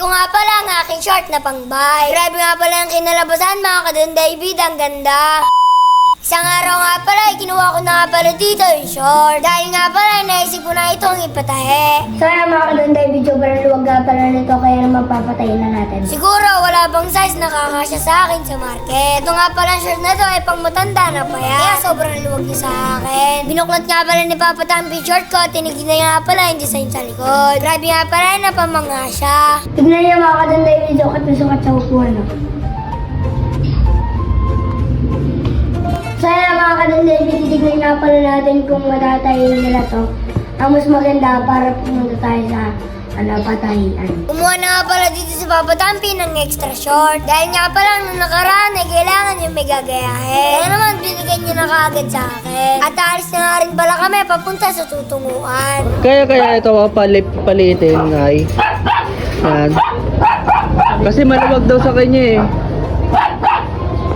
ko nga pala ang aking short na pang-bike. Grabe nga pala ang kinalabasan mga kadon David, ang ganda. Isang araw nga pala, kinuha ko na nga pala dito yung short. Dahil nga pala, naisip ko na itong ipatahe. Kaya mga kadon David, sobrang luwag nga pala nito, kaya naman papatayin na natin. Siguro wala bang size na kakasya sa akin sa market. Ito nga pala ang short na to ay pang matanda na pa yan. Kaya sobrang luwag niya sa akin. Binuklat nga pala ni Papa Tampi short ko, tinignan nga pala yung design sa likod. Grabe nga pala na pamanga siya. Tignan niyo mga kadon David, sukat na sukat sa upuan. No? Kaya mga kadon David, titignan nga pala natin kung matatayin nila to. Ang mas maganda para pumunta tayo sa patahian. Kumuha na nga pala dito si Papa Tampi ng extra short. Dahil nga pala nung nakaraan ay kailangan yung may gagayahin. Kaya naman binigyan niya na kaagad sa akin. At aalis na nga rin pala kami papunta sa tutunguan. Kaya ito paliitin ay. Yan. Kasi maluwag daw sa kanya eh.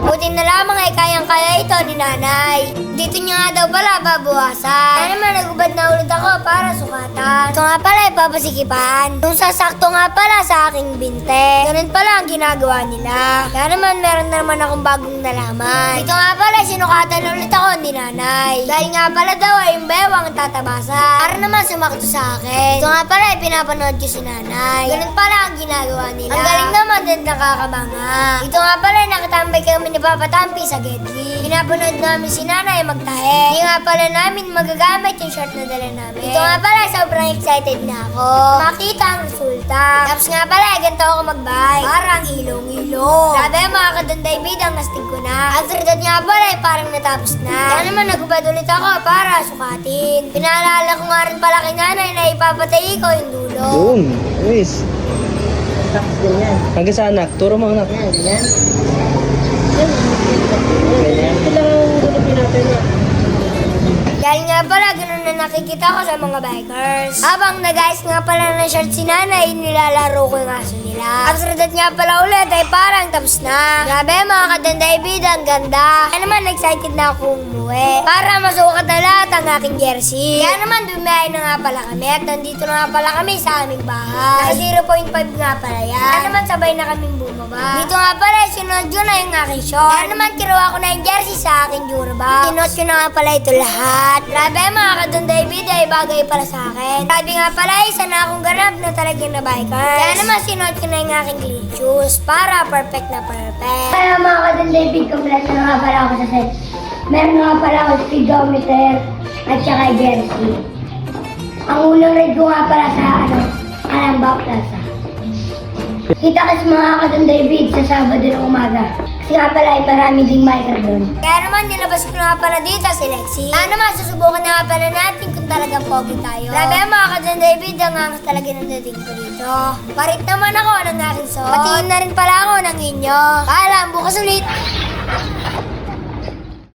Buti na lamang ay kayang-kaya ito ni nanay. Dito niya nga daw pala babawasan. Kaya naman nagubad na ulit ako para sukatan. Ito nga pala ay papasikipan. Yung sasakto nga pala sa aking binte. Ganun pala ang ginagawa nila. Kaya naman meron na naman akong bagong nalaman. Dito nga pala sinukatan ulit ako ni nanay. Dahil nga pala daw ay yung bewang tatabasa. Para naman sumakto sa akin. Ito nga pala ay pinapanood ko si nanay. Ganun pala ang ginagawa nila. Ang galing naman din nakakabanga. Ito nga pala nakatambay kami ni Papa Tampi sa Getty. Pinapanood namin si nanay magtahe. Hindi nga pala namin magagamit yung short na dala namin. Ito nga pala, sobrang excited na ako. Makita ang resulta. Tapos nga pala, ganito ako mag-bike. Parang ilong-ilong. Grabe mga kadon David, ang astig ko na. After that nga pala, parang natapos na. Kaya naman nagubad ulit ako para sukatin. Pinaalala ko nga rin pala kay nanay na ipapatay ko yung dulo. Boom. Nice. Hanggang sa anak. Turo mo anak. Ganyan. Dahil nga pala, ganun na nakikita ko sa mga bikers. Habang nag-ayos nga pala ng short si nanay, nilalaro ko yung aso nila. After that nga pala ulit ay parang tapos na. Grabe mga kadon David, ang ganda. Kaya naman excited na akong umuwi. Para masukat na lahat ang aking jersey. Kaya naman bumiyahe na nga pala kami at nandito na nga pala kami sa aming bahay. Naka 0.5 nga pala yan. Kaya naman sabay na kaming bumaba. Dito nga pala, sinunod ko na yung aking short. Kaya naman kinuha ko na yung jersey sa aking Jurabag. Sinunod ko na nga pala ito lahat. Grabe mga kadon David ay bagay pala sa akin. Grabe nga pala, isa na akong ganap na talagang na biker. Kaya naman sinunod ko na yung aking clean shoes para perfect na perfect. Kaya mga kadon David, kompleto na nga pala ako sa set. Meron nga pala ako speedometer at saka jersey. Ang unang ride ko nga pala sa Alamba Plaza. Kita kasi mga kadon David sa Sabado ng umaga. Kasi nga pala ay marami ding biker doon. Kaya naman nilabas ko na nga pala dito si Lexi. Kaya naman susubukan na nga pala natin kung talagang pogi tayo. Grabe mga kadon David, ang angas talaga ng dating ko dito. Parit naman ako ng aking suot. Patiin na rin pala ako ng inyo. Paalam, bukas ulit.